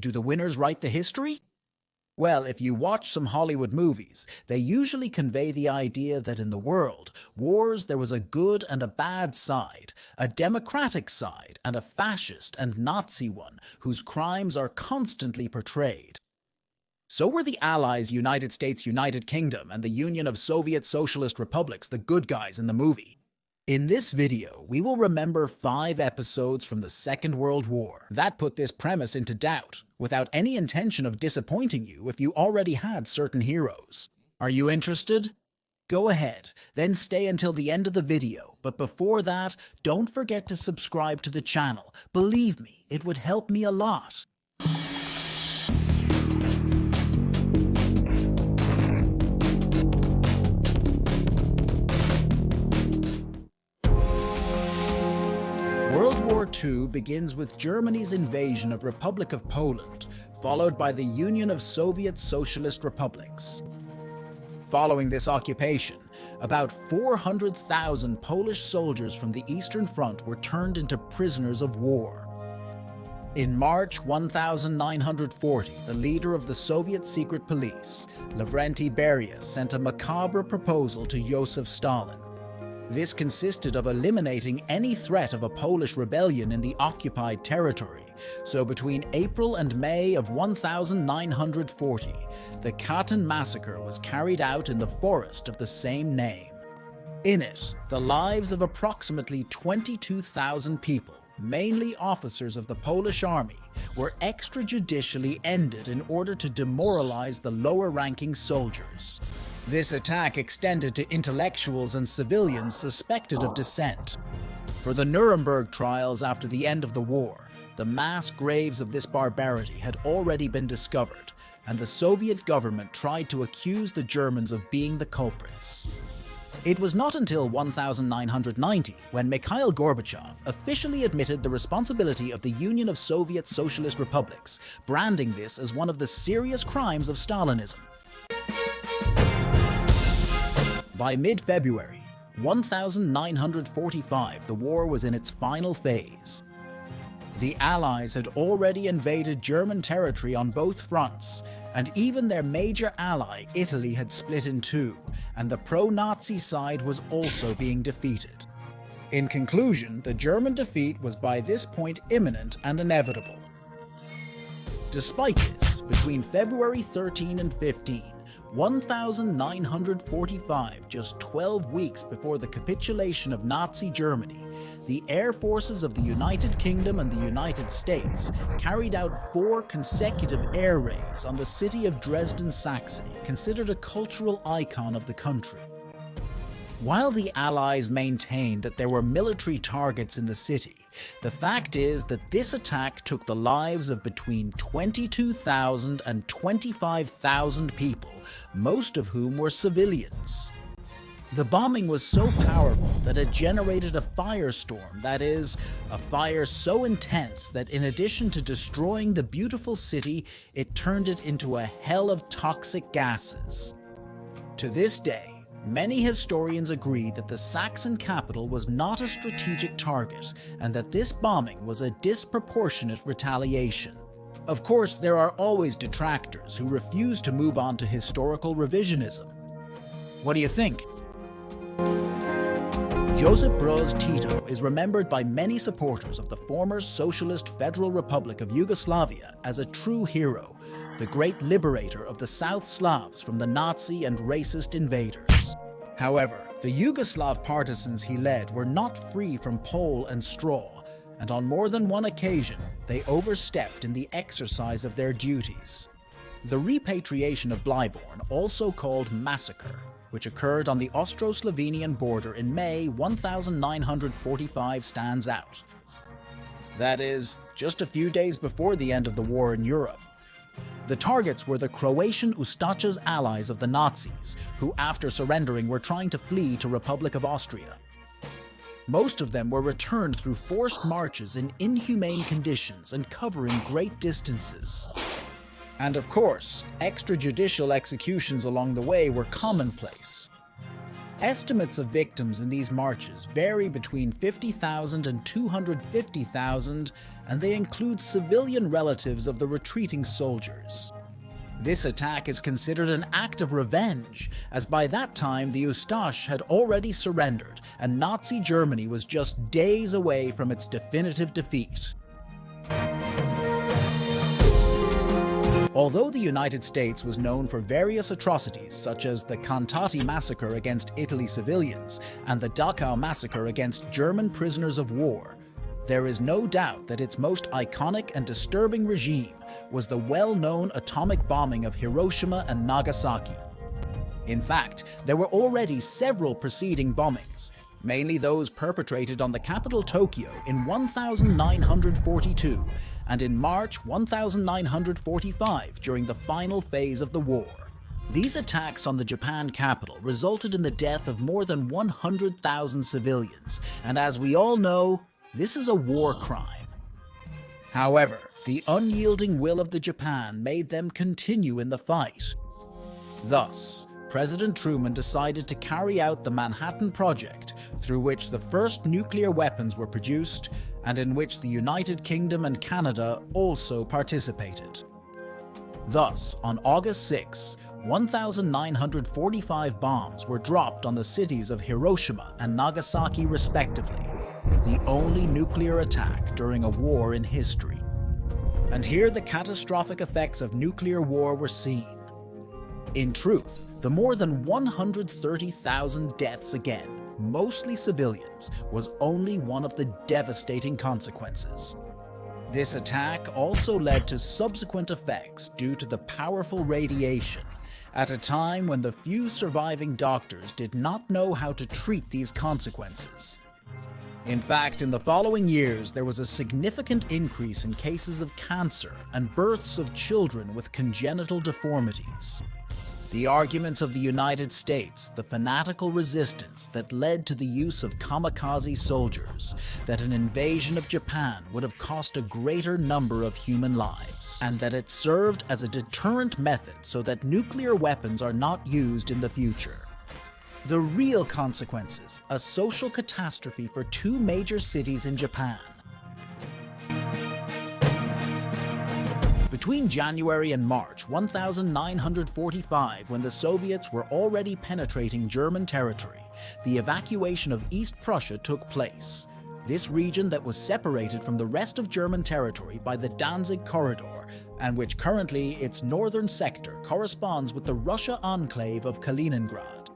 Do the winners write the history? Well, if you watch some Hollywood movies, they usually convey the idea that in the world, wars there was a good and a bad side, a democratic side and a fascist and Nazi one whose crimes are constantly portrayed. So were the Allies, United States, United Kingdom, and the Union of Soviet Socialist Republics the good guys in the movie. In this video, we will remember 5 episodes from the Second World War that put this premise into doubt, without any intention of disappointing you if you already had certain heroes. Are you interested? Go ahead, then stay until the end of the video, but before that, don't forget to subscribe to the channel. Believe me, it would help me a lot. World War II begins with Germany's invasion of Republic of Poland, followed by the Union of Soviet Socialist Republics. Following this occupation, about 400,000 Polish soldiers from the Eastern Front were turned into prisoners of war. In March 1940, the leader of the Soviet secret police, Lavrenti Beria, sent a macabre proposal to Joseph Stalin. This consisted of eliminating any threat of a Polish rebellion in the occupied territory, so between April and May of 1940, the Katyn Massacre was carried out in the forest of the same name. In it, the lives of approximately 22,000 people, mainly officers of the Polish army, were extrajudicially ended in order to demoralize the lower-ranking soldiers. This attack extended to intellectuals and civilians suspected of dissent. For the Nuremberg trials after the end of the war, the mass graves of this barbarity had already been discovered, and the Soviet government tried to accuse the Germans of being the culprits. It was not until 1990 when Mikhail Gorbachev officially admitted the responsibility of the Union of Soviet Socialist Republics, branding this as one of the serious crimes of Stalinism. By mid-February 1945, the war was in its final phase. The Allies had already invaded German territory on both fronts, and even their major ally, Italy, had split in two, and the pro-Nazi side was also being defeated. In conclusion, the German defeat was by this point imminent and inevitable. Despite this, between February 13 and 15, 1945, just 12 weeks before the capitulation of Nazi Germany, the air forces of the United Kingdom and the United States carried out 4 consecutive air raids on the city of Dresden, Saxony, considered a cultural icon of the country. While the Allies maintained that there were military targets in the city, the fact is that this attack took the lives of between 22,000 and 25,000 people, most of whom were civilians. The bombing was so powerful that it generated a firestorm, that is, a fire so intense that in addition to destroying the beautiful city, it turned it into a hell of toxic gases. To this day, many historians agree that the Saxon capital was not a strategic target and that this bombing was a disproportionate retaliation. Of course, there are always detractors who refuse to move on to historical revisionism. What do you think? Josip Broz Tito is remembered by many supporters of the former Socialist Federal Republic of Yugoslavia as a true hero, the great liberator of the South Slavs from the Nazi and racist invaders. However, the Yugoslav partisans he led were not free from pole and straw, and on more than one occasion, they overstepped in the exercise of their duties. The repatriation of Blyborn, also called Massacre, which occurred on the Austro-Slovenian border in May 1945, stands out. That is, just a few days before the end of the war in Europe. The targets were the Croatian Ustaša's allies of the Nazis, who after surrendering were trying to flee to Republic of Austria. Most of them were returned through forced marches in inhumane conditions and covering great distances. And of course, extrajudicial executions along the way were commonplace. Estimates of victims in these marches vary between 50,000 and 250,000, and they include civilian relatives of the retreating soldiers. This attack is considered an act of revenge, as by that time the Ustash had already surrendered and Nazi Germany was just days away from its definitive defeat. Although the United States was known for various atrocities such as the Cantati massacre against Italy civilians and the Dachau massacre against German prisoners of war, there is no doubt that its most iconic and disturbing regime was the well-known atomic bombing of Hiroshima and Nagasaki. In fact, there were already several preceding bombings, mainly those perpetrated on the capital Tokyo in 1942 and in March 1945 during the final phase of the war. These attacks on the Japan capital resulted in the death of more than 100,000 civilians, and as we all know, this is a war crime. However, the unyielding will of the Japan made them continue in the fight. Thus, President Truman decided to carry out the Manhattan Project, through which the first nuclear weapons were produced and in which the United Kingdom and Canada also participated. Thus, on August 6, 1,945 bombs were dropped on the cities of Hiroshima and Nagasaki respectively, the only nuclear attack during a war in history. And here the catastrophic effects of nuclear war were seen. In truth, the more than 130,000 deaths again, mostly civilians, was only one of the devastating consequences. This attack also led to subsequent effects due to the powerful radiation, at a time when the few surviving doctors did not know how to treat these consequences. In fact, in the following years, there was a significant increase in cases of cancer and births of children with congenital deformities. The arguments of the United States, the fanatical resistance that led to the use of kamikaze soldiers, that an invasion of Japan would have cost a greater number of human lives, and that it served as a deterrent method so that nuclear weapons are not used in the future. The real consequences, a social catastrophe for two major cities in Japan. Between January and March 1945, when the Soviets were already penetrating German territory, the evacuation of East Prussia took place. This region that was separated from the rest of German territory by the Danzig Corridor, and which currently its northern sector corresponds with the Russia enclave of Kaliningrad.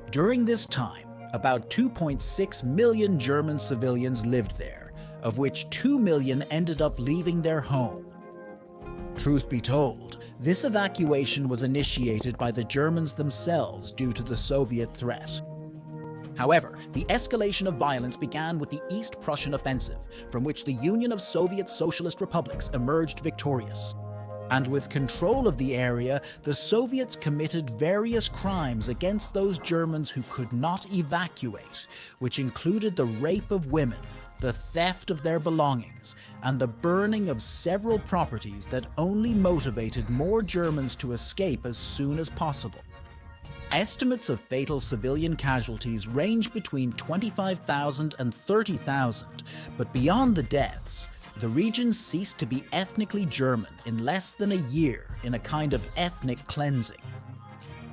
During this time, about 2.6 million German civilians lived there, of which 2 million ended up leaving their home. Truth be told, this evacuation was initiated by the Germans themselves due to the Soviet threat. However, the escalation of violence began with the East Prussian offensive, from which the Union of Soviet Socialist Republics emerged victorious. And with control of the area, the Soviets committed various crimes against those Germans who could not evacuate, which included the rape of women, the theft of their belongings, and the burning of several properties that only motivated more Germans to escape as soon as possible. Estimates of fatal civilian casualties range between 25,000 and 30,000, but beyond the deaths, the region ceased to be ethnically German in less than a year in a kind of ethnic cleansing.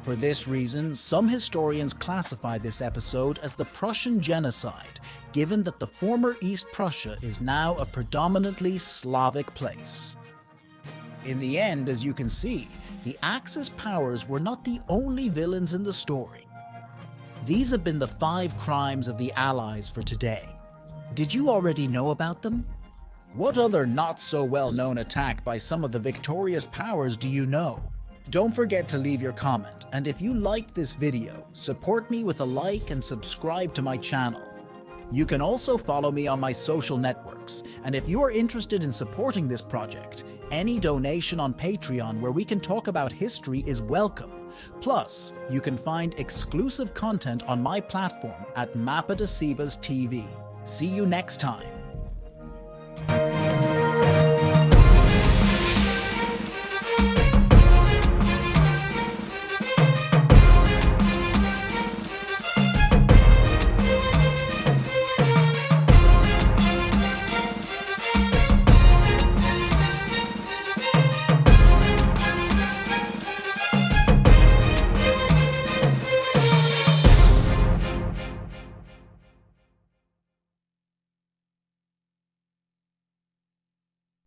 For this reason, some historians classify this episode as the Prussian genocide, given that the former East Prussia is now a predominantly Slavic place. In the end, as you can see, the Axis powers were not the only villains in the story. These have been the 5 crimes of the Allies for today. Did you already know about them? What other not-so-well-known attack by some of the victorious powers do you know? Don't forget to leave your comment, and if you liked this video, support me with a like and subscribe to my channel. You can also follow me on my social networks, and if you are interested in supporting this project, any donation on Patreon where we can talk about history is welcome. Plus, you can find exclusive content on my platform at Mapa de Cebas TV. See you next time.